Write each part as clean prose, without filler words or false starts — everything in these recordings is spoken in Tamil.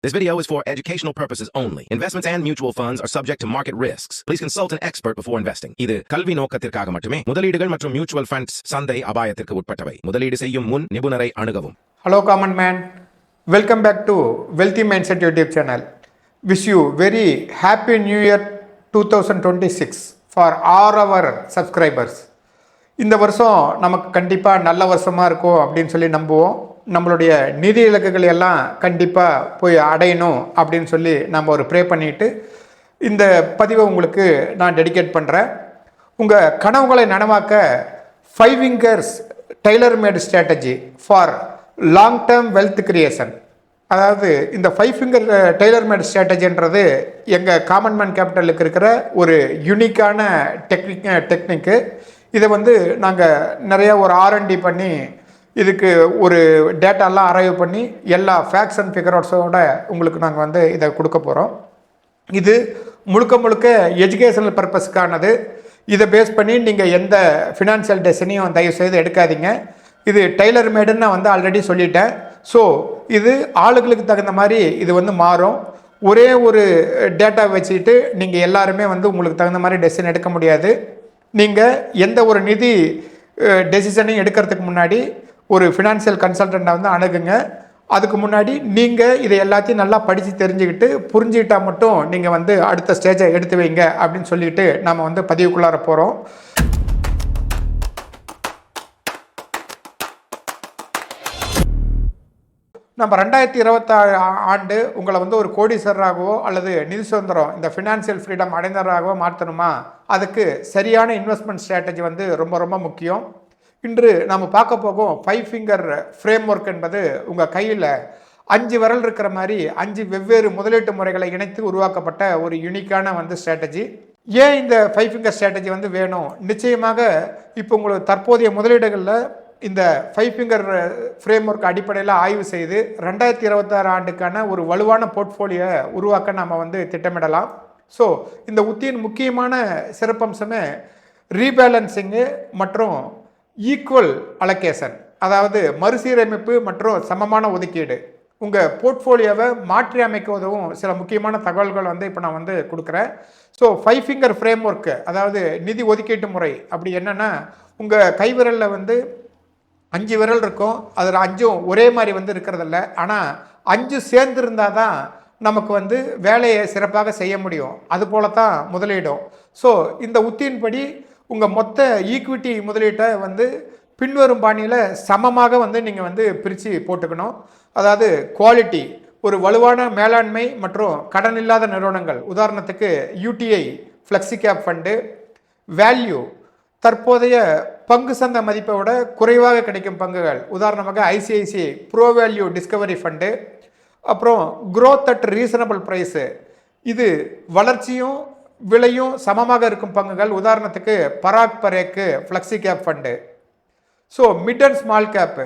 This video is for educational purposes only. Investments and mutual funds are subject to market risks. Please consult an expert before investing. இது கல்வி நோக்கத்திற்காக மட்டுமே. முதலீடுகள் மற்றும் மியூச்சுவல் ஃபண்ட்ஸ் சந்தை அபாயத்திற்கு உட்பட்டவை. முதலீடு செய்யும் முன் நிபுணரை அணுகவும். Hello common man. Welcome back to Wealthy Mindset YouTube channel. Wish you very happy new year 2026 for all our subscribers. இந்த வருஷம் நமக்கு கண்டிப்பாக நல்ல வருஷமாக இருக்கும் அப்படின்னு சொல்லி நம்புவோம். நம்மளுடைய நிதி இலக்குகள் எல்லாம் கண்டிப்பாக போய் அடையணும் அப்படின்னு சொல்லி நம்ம ஒரு ப்ரே பண்ணிவிட்டு இந்த பதிவை உங்களுக்கு நான் டெடிகேட் பண்ணுறேன். உங்கள் கனவுகளை நனவாக்க 5 fingers tailor made strategy for long term wealth creation. அதாவது இந்த 5 finger tailor made ஸ்ட்ராட்டஜின்றது எங்கள் காமன் மேன் கேபிட்டலுக்கு இருக்கிற ஒரு யூனிக்கான டெக்னிக்கு. இதை நாங்கள் நிறையா ஒரு R&D பண்ணி இதுக்கு ஒரு டேட்டாலாம் அரைவ் பண்ணி எல்லா ஃபேக்ட்ஸ் அண்ட் ஃபிகர்ஸோட உங்களுக்கு நாங்கள் இதை கொடுக்க போகிறோம். இது முழுக்க எஜுகேஷனல் பர்பஸ்க்கானது. இதை பேஸ் பண்ணி நீங்கள் எந்த ஃபினான்ஷியல் டெசிஷனையும் தயவுசெய்து எடுக்காதீங்க. இது டெய்லர் மேடுன்னு நான் ஆல்ரெடி சொல்லிட்டேன். ஸோ இது ஆளுகளுக்கு தகுந்த மாதிரி இது மாறும். ஒரே ஒரு டேட்டா வச்சுக்கிட்டு நீங்கள் எல்லாருமே உங்களுக்கு தகுந்த மாதிரி டெசிஷன் எடுக்க முடியாது. நீங்கள் எந்த ஒரு நிதி டெசிஷனையும் எடுக்கிறதுக்கு முன்னாடி ஒரு ஃபினான்ஷியல் கன்சல்டண்ட்டை அணுகுங்க. அதுக்கு முன்னாடி நீங்கள் இதை எல்லாத்தையும் நல்லா படித்து தெரிஞ்சுக்கிட்டு புரிஞ்சுக்கிட்டால் மட்டும் நீங்கள் அடுத்த ஸ்டேஜை எடுத்து வைங்க அப்படின்னு சொல்லிட்டு நம்ம பதிவுக்குள்ளார போகிறோம். நம்ம 2026 ஆண்டு உங்களை ஒரு கோடீஸ்வரராகவோ அல்லது நிதி சுதந்திரம் இந்த ஃபினான்ஷியல் ஃப்ரீடம் அடைந்தவராகவோ மாற்றணுமா, அதுக்கு சரியான இன்வெஸ்ட்மெண்ட் ஸ்ட்ராட்டஜி ரொம்ப முக்கியம். இன்று நாம் பார்க்க போகும் 5 finger ஃப்ரேம் ஒர்க் என்பது உங்கள் கையில் 5 விரல் இருக்கிற மாதிரி 5 வெவ்வேறு முதலீட்டு முறைகளை இணைத்து உருவாக்கப்பட்ட ஒரு யூனிக்கான ஸ்ட்ராட்டஜி. ஏன் இந்த 5 finger ஸ்ட்ராட்டஜி வேணும்? நிச்சயமாக இப்போ உங்களுக்கு தற்போதைய முதலீடுகளில் இந்த 5 finger ஃப்ரேம் ஒர்க் அடிப்படையில் ஆய்வு செய்து 2026 ஆண்டுக்கான ஒரு வலுவான போர்ட்ஃபோலியோ உருவாக்க நாம் திட்டமிடலாம். ஸோ இந்த உத்தியின் முக்கியமான சிறப்பம்சமே ரீபேலன்சிங்கு மற்றும் ஈக்குவல் அலோகேஷன், அதாவது மறுசீரமைப்பு மற்றும் சமமான ஒதுக்கீடு. உங்கள் போர்ட்ஃபோலியோவை மாற்றி அமைக்க உதவும் சில முக்கியமான தகவல்கள் இப்போ நான் கொடுக்குறேன். ஸோ 5 finger ஃப்ரேம் ஒர்க்கு, அதாவது நிதி ஒதுக்கீட்டு முறை அப்படி என்னென்னா, உங்கள் கைவிரலில் 5 விரல் இருக்கும். அதில் 5ம் ஒரே மாதிரி இருக்கிறதில்ல. ஆனால் 5 சேர்ந்து இருந்தால் தான் நமக்கு வேலையை சிறப்பாக செய்ய முடியும். அதுபோல தான் முதலீடும். ஸோ இந்த உத்தியின்படி உங்கள் மொத்த ஈக்விட்டி முதலீட்டை பின்வரும் பாணியில் சமமாக நீங்கள் பிரித்து போட்டுக்கணும். அதாவது குவாலிட்டி, ஒரு வலுவான மேலாண்மை மற்றும் கடன் இல்லாத நிறுவனங்கள், உதாரணத்துக்கு UTI flexi cap fund. Value, தற்போதைய பங்கு சந்தை மதிப்பை விட குறைவாக கிடைக்கும் பங்குகள், உதாரணமாக ICICI Pru value discovery fund. அப்புறம் க்ரோத் அட் ரீசனபிள் ப்ரைஸு, இது வளர்ச்சியும் விலையும் சமமாக இருக்கும் பங்குகள், உதாரணத்துக்கு Parag Parikh flexi cap fund. So mid and small cap,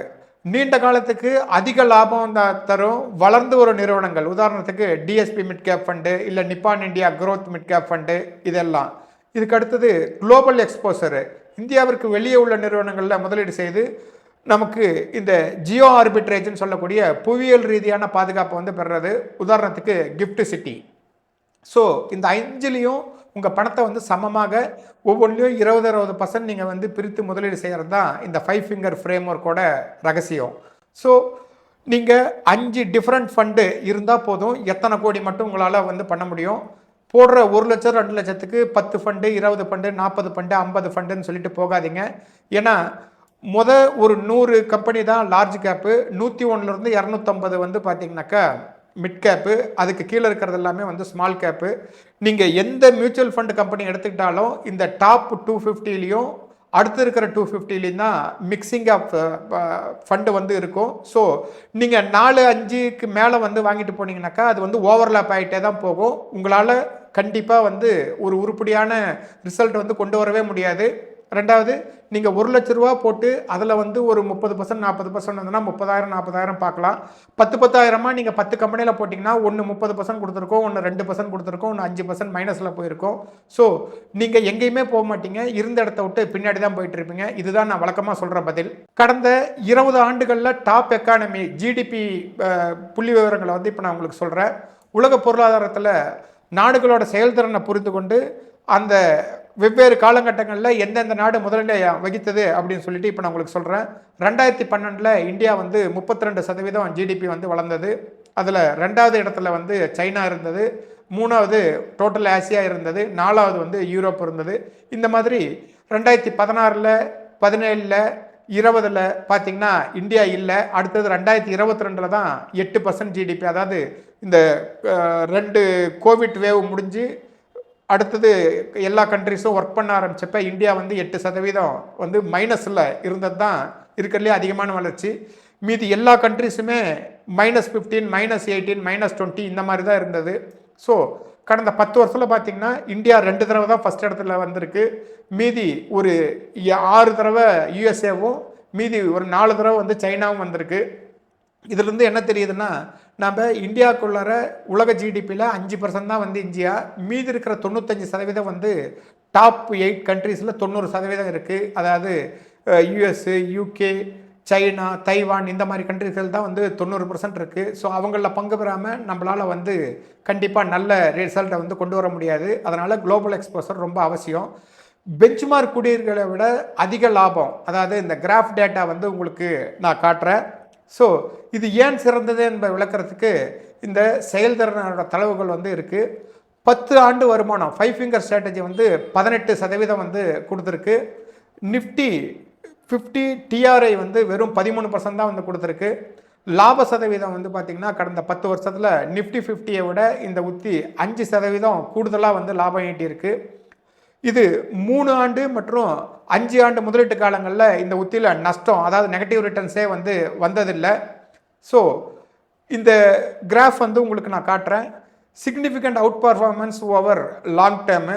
நீண்ட காலத்துக்கு அதிக லாபம் தரும் வளர்ந்து வரும் நிறுவனங்கள், உதாரணத்துக்கு DSP மிட் கேப் ஃபண்டு இல்லை நிப்பான் India growth mid cap fund. இதெல்லாம் இதுக்கு அடுத்தது குளோபல் எக்ஸ்போசரு, இந்தியாவிற்கு வெளியே உள்ள நிறுவனங்களில் முதலீடு செய்து நமக்கு இந்த ஜியோ ஆர்பிட்ரேஜ்னு சொல்லக்கூடிய புவியியல் ரீதியான பாதுகாப்பை பெறுறது, உதாரணத்துக்கு கிஃப்ட் சிட்டி. ஸோ இந்த 5லையும் உங்கள் பணத்தை சமமாக ஒவ்வொன்றிலையும் 20% நீங்கள் பிரித்து முதலீடு செய்கிறது தான் இந்த 5 finger ஃப்ரேம் ஒர்க்கோட ரகசியம். ஸோ நீங்கள் 5 டிஃப்ரெண்ட் ஃபண்டு இருந்தால் போதும். எத்தனை கோடி மட்டும் உங்களால் பண்ண முடியும். போடுற 1 லட்சம் 2 லட்சத்துக்கு 10 ஃபண்டு, 20 ஃபண்டு, 40 ஃபண்டு, 50 ஃபண்டுன்னு சொல்லிட்டு போகாதீங்க. ஏன்னா ஒரு 100 கம்பெனி தான் லார்ஜ் கேப்பு, 101லேருந்து 250 பார்த்தீங்கன்னாக்கா மிட் கேப்பு, அதுக்கு கீழே இருக்கிறது எல்லாமே ஸ்மால் கேப்பு. நீங்கள் எந்த மியூச்சுவல் ஃபண்டு கம்பெனி எடுத்துக்கிட்டாலும் இந்த டாப் 250லையும் அடுத்து இருக்கிற 250லையும் தான் மிக்சிங் ஆஃப் ஃபண்டு இருக்கும். ஸோ நீங்கள் 4-5க்கு மேலே வாங்கிட்டு போனீங்கன்னாக்கா அது ஓவர்லாப் ஆகிட்டே தான் போகும். உங்களால் கண்டிப்பாக ஒரு உருப்படியான ரிசல்ட் கொண்டு வரவே முடியாது. ரெண்டாவது நீங்கள் 1,00,000 ரூபா போட்டு அதில் வந்து ஒரு 30% 40% வந்துன்னா 30,000 40,000 பார்க்கலாம். 10,000 நீங்கள் 10 கம்பெனியில் போட்டிங்கன்னா ஒன்று 30% கொடுத்துருக்கோம், ஒன்று 2% கொடுத்துருக்கோம், ஒன்று 5% மைனஸில் போயிருக்கோம். ஸோ நீங்கள் எங்கேயுமே போக மாட்டீங்க, இருந்த இடத்த விட்டு பின்னாடி தான் போயிட்டு இருப்பீங்க. இதுதான் நான் வழக்கமாக சொல்கிற பதில். கடந்த 20 ஆண்டுகளில் டாப் எக்கானமி ஜிடிபி புள்ளி விவரங்களை வந்து இப்போ நான் உங்களுக்கு சொல்கிறேன். உலக பொருளாதாரத்தில் நாடுகளோட செயல்திறனை புரிந்து கொண்டு அந்த வெவ்வேறு காலகட்டங்களில் எந்தெந்த நாடு முதலில் வகித்தது அப்படின்னு சொல்லிட்டு இப்போ நான் உங்களுக்கு சொல்கிறேன். 2012 இந்தியா வந்து 32% ஜிடிபி வந்து வளர்ந்தது. அதில் 2வது இடத்துல வந்து சைனா இருந்தது, 3வது டோட்டல் ஆசியா இருந்தது, 4வது வந்து யூரோப் இருந்தது. இந்த மாதிரி 2016, 17, 20 பார்த்தீங்கன்னா இந்தியா இல்லை. அடுத்தது 2022 தான் 8% ஜிடிபி. அதாவது இந்த 2 கோவிட் வேவ் முடிஞ்சு அடுத்தது எல்லா கண்ட்ரிஸும் ஒர்க் பண்ண ஆரம்பிச்சப்ப இந்தியா வந்து 8% வந்து மைனஸில் இருந்தது தான் இருக்கிறதுலே அதிகமான வளர்ச்சி. மீதி எல்லா கண்ட்ரிஸுமே -15, -18, -20 இந்த மாதிரி தான் இருந்தது. ஸோ கடந்த 10 வருஷத்தில் பார்த்தீங்கன்னா இந்தியா 2 தடவை தான் ஃபஸ்ட் இடத்துல வந்திருக்கு. மீதி ஒரு 6 தடவை யூஎஸ்ஏவும், மீதி ஒரு 4 தடவை வந்து சைனாவும் வந்திருக்கு. இதிலிருந்து என்ன தெரியுதுன்னா, நம்ம இந்தியாவுக்குள்ளார உலக ஜிடிபியில் 5% தான் வந்து இந்தியா, மீதி இருக்கிற 95% வந்து டாப் 8 கண்ட்ரீஸில் 90% இருக்குது. அதாவது யூஎஸ்ஸு, யூகே, சைனா, தைவான் இந்த மாதிரி கண்ட்ரிகள் தான் வந்து 90% இருக்குது. ஸோ அவங்களில் பங்கு பெறாமல் நம்மளால் வந்து கண்டிப்பாக நல்ல ரிசல்ட்டை வந்து கொண்டு வர முடியாது. அதனால் குளோபல் எக்ஸ்போசர் ரொம்ப அவசியம். பெஞ்ச்மார்க் குடியீர்களை விட அதிக லாபம், அதாவது இந்த கிராஃப் டேட்டா வந்து உங்களுக்கு நான் காட்டுறேன். ஸோ இது ஏன் சிறந்தது என்பதை விளக்கிறதுக்கு இந்த செயல்திறனோட தளவுகள் வந்து இருக்குது. 10 ஆண்டு வருமானம் 5 ஃபிங்கர் ஸ்ட்ராட்டஜி வந்து 18% வந்து கொடுத்துருக்கு. நிஃப்டி 50 டிஆர்ஐ வந்து வெறும் 13% தான் வந்து கொடுத்துருக்கு. லாப சதவீதம் வந்து பார்த்திங்கன்னா கடந்த 10 வருஷத்தில் நிஃப்டி 50யை விட இந்த உத்தி 5% கூடுதலாக வந்து லாபம் ஈட்டியிருக்கு. இது 3 ஆண்டு மற்றும் 5 ஆண்டு முதலீட்டு காலங்களில் இந்த உத்தியில் நஷ்டம், அதாவது நெகட்டிவ் ரிட்டர்ன்ஸே வந்து வந்ததில்லை. ஸோ இந்த கிராஃப் வந்து உங்களுக்கு நான் காட்டுறேன். Significant out performance over long term.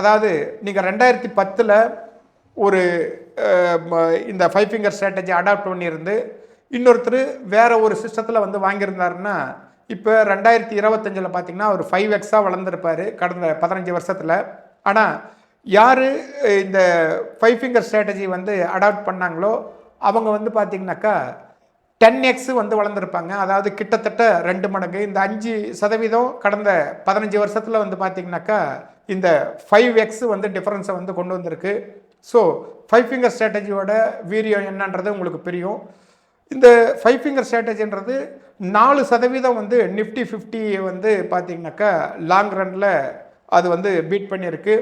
அதாவது நீங்கள் 2010 ஒரு இந்த 5 ஃபிங்கர் ஸ்ட்ராட்டஜி அடாப்ட் பண்ணியிருந்து இன்னொருத்தர் வேற ஒரு சிஸ்டத்தில் வந்து வாங்கியிருந்தாருன்னா இப்போ 2025 பார்த்தீங்கன்னா ஒரு 5x வளர்ந்துருப்பார் கடந்த 15 வருஷத்தில். ஆனால் யார் இந்த 5 ஃபிங்கர் ஸ்ட்ராட்டஜி வந்து அடாப்ட் பண்ணாங்களோ அவங்க வந்து பார்த்திங்கனாக்கா 10x வந்து வளர்ந்துருப்பாங்க. அதாவது கிட்டத்தட்ட 2 மடங்கு. இந்த 5% கடந்த 15 வருஷத்தில் வந்து பார்த்திங்கனாக்கா இந்த 5x வந்து டிஃபரன்ஸை வந்து கொண்டு வந்திருக்கு. ஸோ 5 ஃபிங்கர் ஸ்ட்ராட்டஜியோட வீரியம் என்னன்றது உங்களுக்கு புரியும். இந்த 5 ஃபிங்கர் ஸ்ட்ராட்டஜின்றது 4% வந்து நிஃப்டி 50 வந்து பார்த்திங்கனாக்கா லாங் ரனில் அது வந்து பீட் பண்ணியிருக்கு.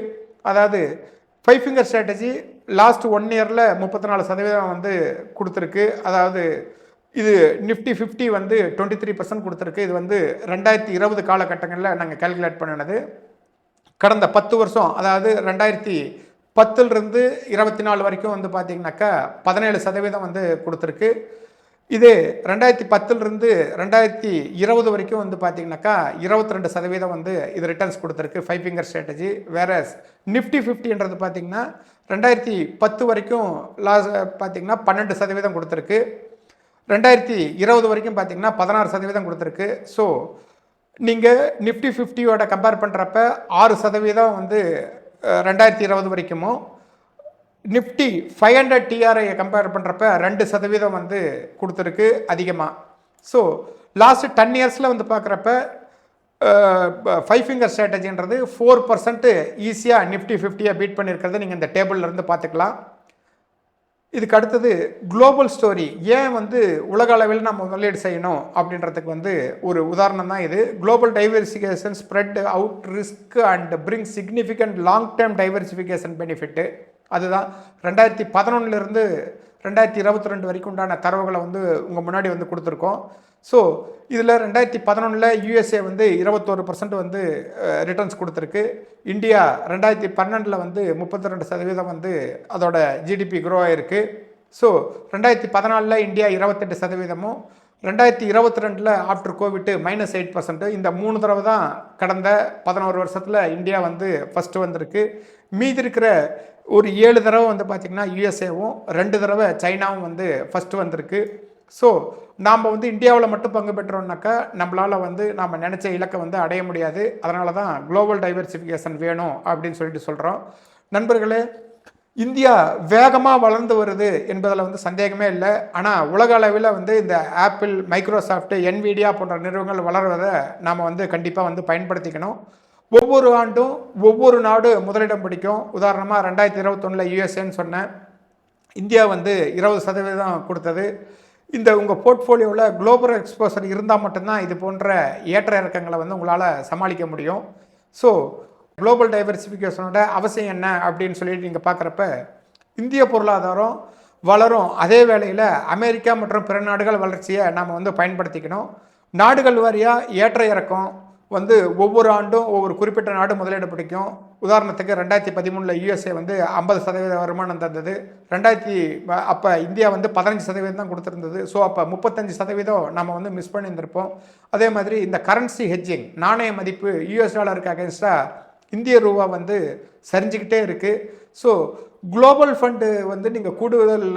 அதாவது 5 ஃபிங்கர் ஸ்ட்ராட்டஜி லாஸ்ட் 1 இயரில் 34% வந்து கொடுத்துருக்கு. அதாவது இது நிஃப்டி 50 வந்து 23% கொடுத்துருக்கு. இது வந்து 2020 காலகட்டங்களில் நாங்கள் கால்குலேட் பண்ணினது. கடந்த 10 வருஷம், அதாவது 2010 24 வரைக்கும் வந்து பார்த்திங்கனாக்கா 17% வந்து கொடுத்துருக்கு. இது 2010 2020 வரைக்கும் வந்து பார்த்தீங்கன்னாக்கா 22% வந்து இது ரிட்டர்ன்ஸ் கொடுத்துருக்கு 5 ஃபிங்கர் ஸ்ட்ராட்டஜி. வேற நிஃப்டி 50ன்றது பார்த்தீங்கன்னா 2010 வரைக்கும் பார்த்தீங்கன்னா 12% கொடுத்துருக்கு. 2020 வரைக்கும் பார்த்தீங்கன்னா 16% கொடுத்துருக்கு. ஸோ நீங்கள் நிஃப்டி 50யோட கம்பேர் பண்ணுறப்ப 6% வந்து 2020 வரைக்கும், நிஃப்டி 500 டிஆர்ஐ கம்பேர் பண்ணுறப்ப 2% வந்து கொடுத்துருக்கு அதிகமாக. ஸோ லாஸ்ட் 10 இயர்ஸில் வந்து பார்க்குறப்ப 5 ஃபிங்கர் ஸ்ட்ராட்டஜின்றது 4% ஈஸியாக நிஃப்டி 50யை பீட் பண்ணியிருக்கிறது நீங்கள் இந்த டேபிளில் இருந்து பார்த்துக்கலாம். இதுக்கு அடுத்தது குளோபல் ஸ்டோரி. ஏன் வந்து உலக அளவில் நம்ம முதலீடு செய்யணும் அப்படின்றதுக்கு வந்து ஒரு உதாரணம் தான் இது. Global diversification spread out risk and bring significant long term diversification benefit. அதுதான் 2011 2022 வரைக்கும் உண்டான தரவுகளை வந்து உங்கள் முன்னாடி வந்து கொடுத்துருக்கோம். ஸோ இதில் 2011 யூஎஸ்ஏ வந்து 21% வந்து ரிட்டர்ன்ஸ் கொடுத்துருக்கு. இந்தியா 2012 வந்து 32% வந்து அதோட ஜிடிபி க்ரோ ஆகிருக்கு. So 2014 India 28%, 2022 after Covid -8%. இந்த 3 தடவை தான் கடந்த 11 வருஷத்தில் இந்தியா வந்து ஃபஸ்ட்டு வந்திருக்கு. மீதி இருக்கிற ஒரு 7 தடவை வந்து பார்த்திங்கன்னா யூஎஸ்ஏவும் 2 தடவை சைனாவும் வந்து ஃபஸ்ட்டு வந்திருக்கு. ஸோ நாம் வந்து இந்தியாவில் மட்டும் பங்கு பெற்றோம்னாக்கா நம்மளால் வந்து நாம் நினச்ச இலக்கை வந்து அடைய முடியாது. அதனால தான் குளோபல் டைவர்சிஃபிகேஷன் வேணும் அப்படின்னு சொல்லிட்டு சொல்கிறோம். நண்பர்களே, இந்தியா வேகமாக வளர்ந்து வருது என்பதில் வந்து சந்தேகமே இல்லை. ஆனால் உலக அளவில் வந்து இந்த ஆப்பிள், மைக்ரோசாஃப்ட், என்விடியா போன்ற நிறுவனங்கள் வளர்வதை நாம் வந்து கண்டிப்பாக வந்து பயன்படுத்திக்கணும். ஒவ்வொரு ஆண்டும் ஒவ்வொரு நாடு முதலிடம் பிடிக்கும். உதாரணமாக 2021 யூஎஸ்ஏன்னு சொன்னேன். இந்தியா வந்து 20% கொடுத்தது. இந்த உங்கள் போர்ட்ஃபோலியோவில் குளோபல் எக்ஸ்போசர் இருந்தால் மட்டும்தான் இது போன்ற ஏற்ற இறக்கங்களை வந்து உங்களால் சமாளிக்க முடியும். ஸோ குளோபல் டைவர்சிஃபிகேஷனோட அவசியம் என்ன அப்படின்னு சொல்லிட்டு நீங்கள் பார்க்குறப்ப இந்திய பொருளாதாரம் வளரும். அதே வேளையில் அமெரிக்கா மற்றும் பிற நாடுகள் வளர்ச்சியை நாம் வந்து பயன்படுத்திக்கணும். நாடுகள் வாரியாக ஏற்ற இறக்கம் வந்து ஒவ்வொரு ஆண்டும் ஒவ்வொரு குறிப்பிட்ட நாடு முதலீடு பிடிக்கும். உதாரணத்துக்கு 2013 யூஎஸ்ஏ வந்து 50% வருமானம் தந்தது. அப்போ இந்தியா வந்து 15% தான் கொடுத்துருந்தது. ஸோ அப்போ 35% நம்ம வந்து மிஸ் பண்ணியிருந்திருப்போம். அதே மாதிரி இந்த கரன்சி ஹெட்ஜிங், நாணய மதிப்பு யூஎஸ் டாலருக்கு அகேன்ஸ்டாக இந்திய ரூபா வந்து சரிஞ்சிக்கிட்டே இருக்குது. ஸோ குளோபல் ஃபண்டு வந்து நீங்கள் கூடுதல்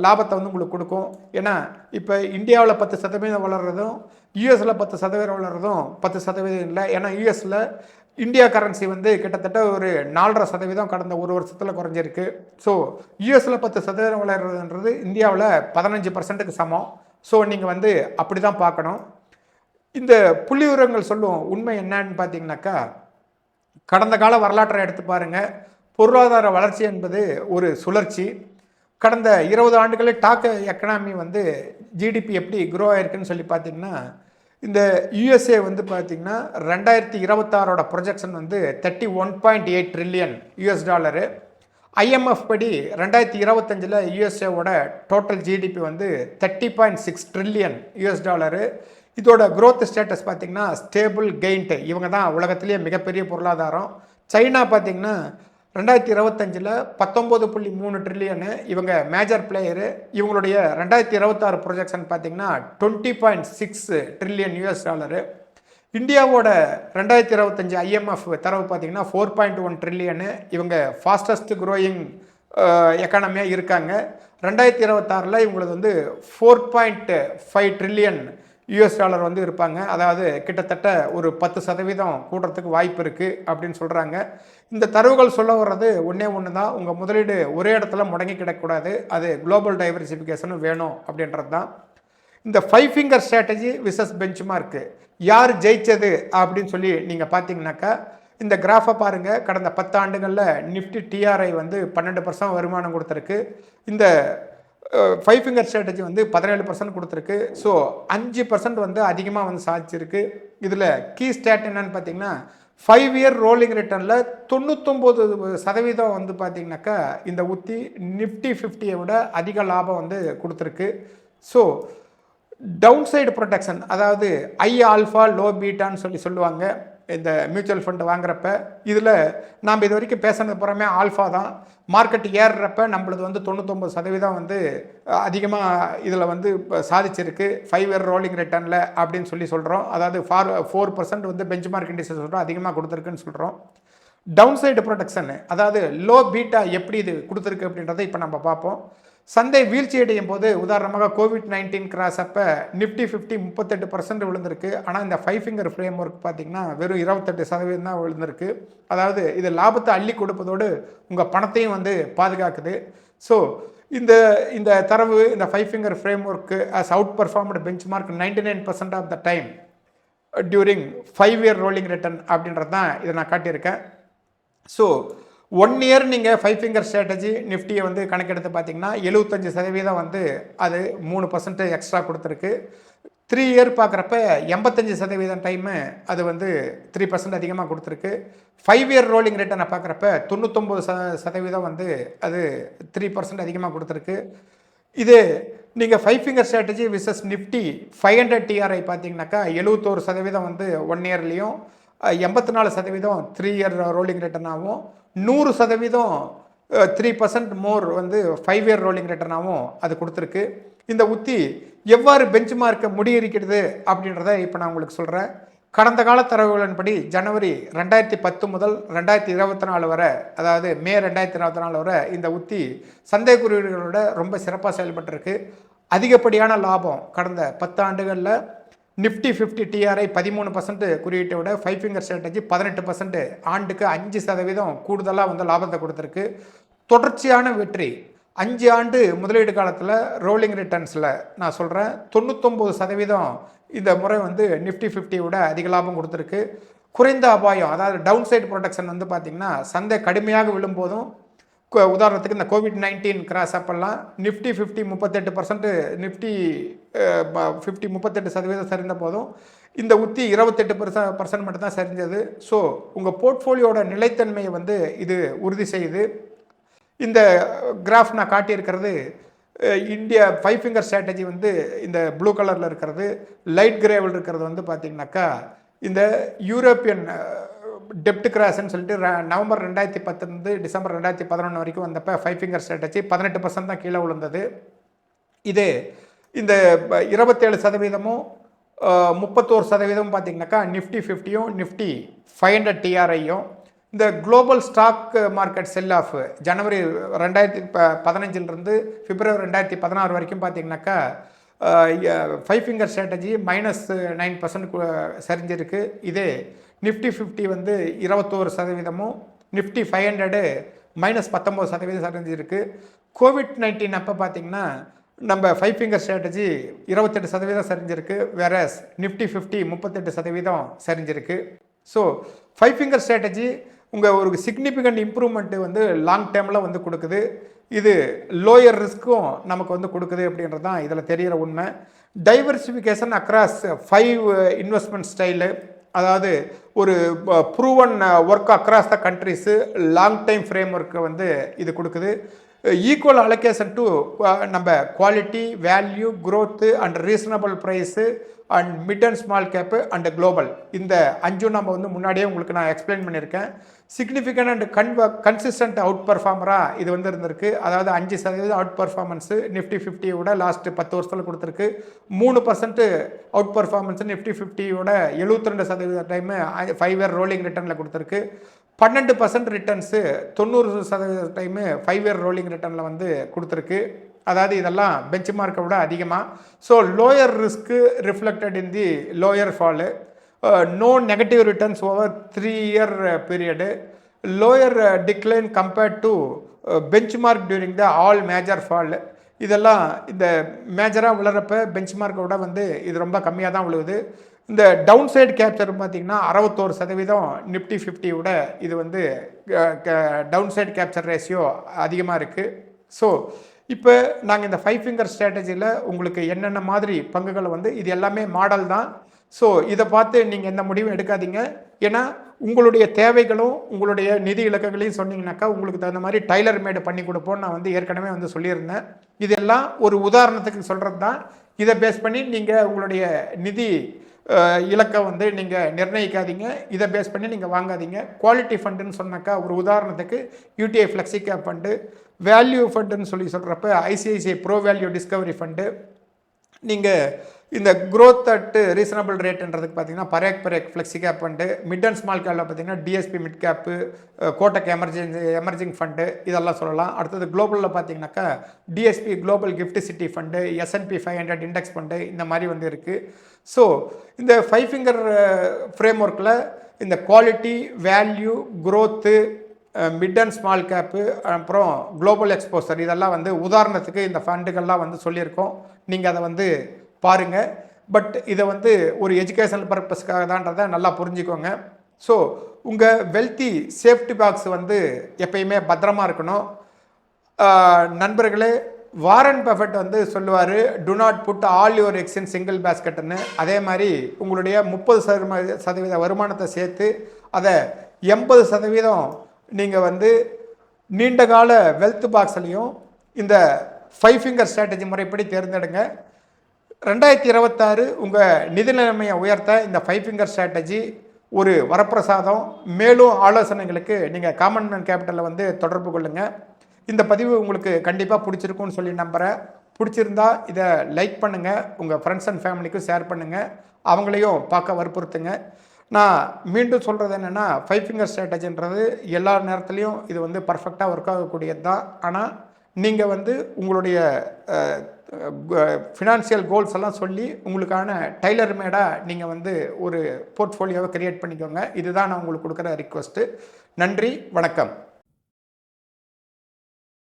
லாபத்தை வந்து உங்களுக்கு கொடுக்கும். ஏன்னா இப்போ இந்தியாவில் 10% வளர்கிறதும் யூஎஸில் 10% வளர்கிறதும் 10% இல்லை. ஏன்னா யூஎஸில் இந்தியா கரன்சி வந்து கிட்டத்தட்ட ஒரு 4.5% கடந்த ஒரு வருஷத்தில் குறைஞ்சிருக்கு. ஸோ யூஎஸில் 10% வளர்கிறதுன்றது இந்தியாவில் 15%க்கு சமம். ஸோ நீங்கள் வந்து அப்படி தான் பார்க்கணும். இந்த புள்ளி விவரங்கள் சொல்லும் உண்மை என்னன்னு பார்த்தீங்கன்னாக்கா, கடந்த கால வரலாற்றை எடுத்து பாருங்கள். பொருளாதார வளர்ச்சி என்பது ஒரு சுழற்சி. கடந்த 20 ஆண்டுகளில் டாக் எக்கனாமி வந்து ஜிடிபி எப்படி க்ரோ ஆயிருக்குன்னு சொல்லி பார்த்தீங்கன்னா, இந்த யூஎஸ்ஏ வந்து பார்த்திங்கன்னா 2026 ப்ரொஜெக்ஷன் வந்து 31.8 ட்ரில்லியன் யூஎஸ் டாலரு. ஐஎம்எஃப் படி 2025 யூஎஸ்ஏவோட டோட்டல் ஜிடிபி வந்து 30.6 ட்ரில்லியன் யூஎஸ் டாலரு. இதோட க்ரோத் ஸ்டேட்டஸ் பார்த்திங்கன்னா ஸ்டேபிள் கெயின்ட்டு. இவங்க தான் உலகத்திலேயே மிகப்பெரிய பொருளாதாரம். சைனா பார்த்திங்கன்னா 2025 19.3 ட்ரில்லியனு. இவங்க மேஜர் பிளேயரு. இவங்களுடைய 2026 ப்ரொஜெக்ஷன் பார்த்திங்கன்னா 20.6 ட்ரில்லியன் யூஎஸ் டாலரு. இந்தியாவோட 2025 ஐஎம்எஃப் தரவு பார்த்திங்கன்னா 4.1 ட்ரில்லியனு. இவங்க ஃபாஸ்டஸ்ட் க்ரோயிங் எக்கானமியாக இருக்காங்க. 2026 இவங்களுக்கு வந்து 4.5 ட்ரில்லியன் யூஎஸ் டாலர் வந்து இருப்பாங்க. அதாவது கிட்டத்தட்ட ஒரு 10% கூடுறதுக்கு வாய்ப்பு இருக்குது அப்படின்னு சொல்கிறாங்க. இந்த தரவுகள் சொல்ல வர்றது ஒன்றே ஒன்று தான், உங்கள் முதலீடு ஒரே இடத்துல முடங்கி கிடக்கூடாது. அது குளோபல் டைவர்சிஃபிகேஷனும் வேணும் அப்படின்றது தான். இந்த 5 ஃபிங்கர் ஸ்ட்ராட்டஜி விசஸ் பெஞ்ச்மார்க்கு யார் ஜெயிச்சது அப்படின்னு சொல்லி நீங்கள் பார்த்தீங்கன்னாக்கா, இந்த கிராஃபை பாருங்கள். கடந்த 10 ஆண்டுகளில் நிஃப்டி டிஆர்ஐ வந்து 12% வருமானம் கொடுத்துருக்கு. இந்த 5 ஃபிங்கர் ஸ்ட்ராட்டஜி வந்து 17% கொடுத்துருக்கு. ஸோ 5% வந்து அதிகமாக வந்து சாதிச்சிருக்கு. இதில் கீ ஸ்டாட் என்னன்னு பார்த்தீங்கன்னா, 5 இயர் ரோலிங் ரிட்டர்னில் 99% வந்து பார்த்தீங்கன்னாக்கா இந்த உத்தி நிஃப்டி 50 விட அதிக லாபம் வந்து கொடுத்துருக்கு. ஸோ டவுன் சைடு ப்ரொடெக்ஷன், அதாவது ஐ ஆல்ஃபா லோ பீட்டான்னு சொல்லுவாங்க இந்த மியூச்சுவல் ஃபண்டு வாங்குறப்ப. இதில் நாம் இது வரைக்கும் பேசுனது புறமே ஆல்ஃபா தான். மார்க்கெட் ஏறுறப்ப நம்மளது வந்து 99% வந்து அதிகமாக இதில் வந்து சாதிச்சிருக்கு 5 இயர் ரோலிங் ரிட்டர்னில் அப்படின்னு சொல்கிறோம். அதாவது 4% வந்து பெஞ்ச் மார்க் இண்டிசஸ் சொல்கிறோம் அதிகமாக கொடுத்துருக்குன்னு சொல்கிறோம். டவுன் சைடு ப்ரொடெக்ஷன், அதாவது லோ பீட்டா எப்படி இது கொடுத்துருக்கு அப்படின்றத இப்போ நம்ம பார்ப்போம். சந்தை வீழ்ச்சி அடையும் போது, உதாரணமாக COVID-19 கிராஸ் அப்போ நிஃப்டி 50 38% விழுந்திருக்கு. ஆனால் இந்த 5 ஃபிங்கர் ஃப்ரேம் ஒர்க் பார்த்திங்கன்னா வெறும் 28% தான் விழுந்திருக்கு. அதாவது இது லாபத்தை அள்ளி கொடுப்பதோடு உங்கள் பணத்தையும் வந்து பாதுகாக்குது. ஸோ இந்த தரவு, இந்த 5 finger framework has outperformed benchmark 99% of the time during 5 year rolling return அப்படின்றது தான் இதை நான் காட்டியிருக்கேன். ஸோ 1 இயர் நீங்கள் 5 ஃபிங்கர் ஸ்ட்ராட்டஜி நிஃப்டியை வந்து கணக்கெடுத்து பார்த்தீங்கன்னா 75% வந்து அது 3% எக்ஸ்ட்ரா கொடுத்துருக்கு. 3 இயர் பார்க்குறப்ப 85% டைமு அது வந்து 3% அதிகமாக கொடுத்துருக்கு. 5 இயர் ரோலிங் ரிட்டர்னை பார்க்குறப்ப 99% வந்து அது 3% அதிகமாக கொடுத்துருக்கு. இது நீங்கள் 5 finger strategy versus Nifty 500 TRI பார்த்தீங்கன்னாக்கா 71% வந்து 1 இயர்லேயும், 84% 3 இயர் ரோலிங் ரிட்டர்னாகவும், 100% 3% மோர் வந்து 5 இயர் ரோலிங் ரிட்டர்னாகவும் அது கொடுத்துருக்கு. இந்த உத்தி எவ்வாறு பெஞ்ச் மார்க்கை முடியிருக்கிறது அப்படின்றத இப்போ நான் உங்களுக்கு சொல்கிறேன். கடந்த கால தரவுகளின்படி ஜனவரி 2010 முதல் 2024 வரை, அதாவது மே 2024 வரை இந்த உத்தி சந்தை குறியீடுகளோட ரொம்ப சிறப்பாக செயல்பட்டிருக்கு. அதிகப்படியான லாபம் கடந்த 10 ஆண்டுகளில் நிஃப்டி 50 டிஆர்ஐ 13% குறியீட்டை விட 5 ஃபிங்கர் ஸ்ட்ராட்டஜி 18%, ஆண்டுக்கு 5% கூடுதலாக வந்து லாபத்தை கொடுத்துருக்கு. தொடர்ச்சியான வெற்றி. 5 ஆண்டு முதலீடு காலத்தில் ரோலிங் ரிட்டர்ன்ஸில் நான் சொல்கிறேன் 99% இந்த முறை வந்து நிஃப்டி 50 விட அதிக லாபம் கொடுத்துருக்கு. குறைந்த அபாயம், அதாவது டவுன் சைடு ப்ரொடெக்ஷன் வந்து பார்த்திங்கன்னா சந்தை கடுமையாக விழும்போதும், உதாரணத்துக்கு இந்த கோவிட்-19 கிராஸ் அப்பெல்லாம் நிஃப்டி 50 38%, நிஃப்டி 50 38% சரிந்த போதும் இந்த உத்தி 28% மட்டும்தான் சரிஞ்சது. ஸோ உங்கள் போர்ட்ஃபோலியோட நிலைத்தன்மையை வந்து இது உறுதி செய்யுது. இந்த கிராஃப் நான் காட்டியிருக்கிறது இந்தியா 5 ஃபிங்கர் ஸ்ட்ராட்டஜி வந்து இந்த ப்ளூ கலரில் இருக்கிறது, லைட் கிரேவில் இருக்கிறது வந்து பார்த்திங்கனாக்கா இந்த யூரோப்பியன் டெப்ட் கிராஸ்ன்னு சொல்லிட்டு நவம்பர் 2010 டிசம்பர் 2011 வரைக்கும் வந்தப்போ 5 ஃபிங்கர் ஸ்ட்ராட்டஜி 18% தான் கீழே விழுந்தது. இது இந்த 27%, 31% பார்த்திங்கனாக்கா நிஃப்டி 50யும் நிஃப்டி 500 டிஆர்ஐயும். இந்த global stock market sell off ஜனவரி 2015 பிப்ரவரி 2016 வரைக்கும் பார்த்திங்கனாக்கா 5 ஃபிங்கர் ஸ்ட்ராட்டஜி -9% சரிஞ்சிருக்கு. இதே நிஃப்டி 50 வந்து 21%, நிஃப்டி 500 -19% சரிஞ்சிருக்கு. கோவிட்-19 அப்போ பார்த்திங்கன்னா நம்ம 5 ஃபிங்கர் ஸ்ட்ராட்டஜி 28% சரிஞ்சிருக்கு, வேறஸ் நிஃப்டி 50 38% சரிஞ்சிருக்கு. ஸோ 5 ஃபிங்கர் ஸ்ட்ராட்டஜி உங்கள் ஒரு சிக்னிஃபிகண்ட் இம்ப்ரூவ்மெண்ட்டு வந்து லாங் டேர்மில் வந்து கொடுக்குது. இது லோயர் ரிஸ்க்கும் நமக்கு வந்து கொடுக்குது அப்படின்றது தான் இதில் தெரிகிற உண்மை. டைவர்சிஃபிகேஷன் அக்ராஸ் 5 இன்வெஸ்ட்மெண்ட் ஸ்டைலு, அதாவது ஒரு proven work across the countries, long time frame ஒர்க்கை வந்து இது கொடுக்குது. ஈக்குவல் அலோகேஷன் டு நம்ம quality, value, growth and reasonable price and mid and small cap and global. இந்த 5 நம்ம வந்து முன்னாடியே உங்களுக்கு நான் எக்ஸ்பிளைன் பண்ணியிருக்கேன். சிக்னிஃபிகண்ட் அண்ட் கன்சிஸ்டன்ட் அவுட் பர்ஃபார்மராக இது வந்து இருந்திருக்கு. அதாவது 5% அவுட் பர்ஃபார்மன்ஸு நிஃப்டி 50யோட லாஸ்ட்டு 10 வருஷத்தில் கொடுத்துருக்கு. 3% அவுட் பர்ஃபார்மன்ஸு நிஃப்டி 50யோட 72% டைமு 5 இயர் ரோலிங் ரிட்டர்னில் கொடுத்துருக்கு. 12% ரிட்டர்ன்ஸு 90% டைமு 5 இயர் ரோலிங் ரிட்டர்னில் வந்து கொடுத்துருக்கு. அதாவது இதெல்லாம் பெஞ்ச் மார்க்கை விட அதிகமாக. So lower risk reflected in the lower fall, no negative returns over 3 year period, lower decline compared to benchmark during the all major fall. இதெல்லாம் இந்த மேஜராக விழுறப்ப பெஞ்ச் மார்க்கை விட வந்து இது ரொம்ப கம்மியாக தான் விழுகுது. இந்த டவுன் சைடு கேப்சர் பார்த்திங்கன்னா 61% நிஃப்டி 50 விட இது வந்து டவுன் சைடு கேப்சர் ரேஷியோ அதிகமாக இருக்குது. ஸோ இப்போ நாங்கள் இந்த 5 ஃபிங்கர் ஸ்ட்ராட்டஜியில் உங்களுக்கு என்னென்ன மாதிரி பங்குகளை வந்து இது எல்லாமே மாடல் தான். ஸோ இதை பார்த்து நீங்கள் எந்த முடிவும் எடுக்காதீங்க. ஏன்னா உங்களுடைய தேவைகளும் உங்களுடைய நிதி இலக்குகளையும் சொன்னீங்கன்னாக்கா உங்களுக்கு தகுந்த மாதிரி டைலர் மேடு பண்ணி கொடுப்போம்னு நான் வந்து ஏற்கனவே வந்து சொல்லியிருந்தேன். இதெல்லாம் ஒரு உதாரணத்துக்கு சொல்கிறது தான். இதை பேஸ் பண்ணி நீங்கள் உங்களுடைய நிதி இலக்கை வந்து நீங்கள் நிர்ணயிக்காதீங்க. இதை பேஸ் பண்ணி நீங்கள் வாங்காதீங்க. குவாலிட்டி ஃபண்டுன்னு சொன்னாக்கா ஒரு உதாரணத்துக்கு UTI flexi cap fund, value ஃபண்டுன்னு சொல்கிறப்ப ICICI Pru value discovery fund. நீங்கள் இந்த க்ரோத் அட் ரீசனபிள் ரேட்டுன்றதுக்கு பார்த்தீங்கன்னா Parikh flexi cap fund, mid and small கேப்பில் பார்த்தீங்கன்னா DSP mid cap, Kotak emerging fund இதெல்லாம் சொல்லலாம். அடுத்தது குளோபலில் பார்த்தீங்கன்னாக்கா DSP global GIFT City fund, S&P 500 index fund இந்த மாதிரி வந்து இருக்குது. ஸோ இந்த 5 ஃபிங்கர் ஃப்ரேம் ஒர்க்கில் இந்த quality, value, growth, mid and small gap, அப்புறம் குளோபல் எக்ஸ்போசர் இதெல்லாம் வந்து உதாரணத்துக்கு இந்த ஃபண்டுகள்லாம் வந்து சொல்லியிருக்கோம். நீங்கள் அதை வந்து பாருங்கள். பட் இதை வந்து ஒரு எஜுகேஷனல் பர்பஸ்க்காக தான்றதை நல்லா புரிஞ்சுக்கோங்க. ஸோ உங்கள் வெல்த்தி சேஃப்டி பாக்ஸ் வந்து எப்பயுமே பத்திரமா இருக்கணும். நண்பர்களே, வாரன் பஃபெட் வந்து சொல்லுவார், do not put all your eggs in single பேஸ்கெட்டுன்னு. அதே மாதிரி உங்களுடைய 30% வருமானத்தை சேர்த்து அதை 80% நீங்கள் வந்து நீண்ட கால வெல்த் பாக்ஸ்லையும் இந்த 5 ஃபிங்கர் ஸ்ட்ராட்டஜி முறைப்படி தேர்ந்தெடுங்க. 2026 உங்கள் நிதி நிலைமையை உயர்த்த இந்த 5 ஃபிங்கர் ஸ்ட்ராட்டஜி ஒரு வரப்பிரசாதம். மேலும் ஆலோசனைகளுக்கு நீங்கள் காமன் மேன் கேபிட்டலில் வந்து தொடர்பு கொள்ளுங்கள். இந்த பதிவு உங்களுக்கு கண்டிப்பாக பிடிச்சிருக்குன்னு சொல்லி நம்புகிறேன். பிடிச்சிருந்தா இதை லைக் பண்ணுங்கள், உங்கள் ஃப்ரெண்ட்ஸ் அண்ட் ஃபேமிலிக்கும் ஷேர் பண்ணுங்கள், அவங்களையும் பார்க்க வற்புறுத்துங்க. நான் மீண்டும் சொல்கிறது என்னென்னா, 5 ஃபிங்கர் ஸ்ட்ராட்டஜின்றது எல்லா நேரத்துலையும் இது வந்து பர்ஃபெக்டாக ஒர்க் ஆகக்கூடியது தான். ஆனால் நீங்கள் வந்து உங்களுடைய ஃபினான்ஷியல் கோல்ஸ் எல்லாம் சொல்லி உங்களுக்கான டைலர் மேடாக நீங்கள் வந்து ஒரு போர்ட்ஃபோலியோவை க்ரியேட் பண்ணிக்கோங்க. இதுதான் நான் உங்களுக்கு கொடுக்குற ரிக்வெஸ்ட்டு. நன்றி, வணக்கம்.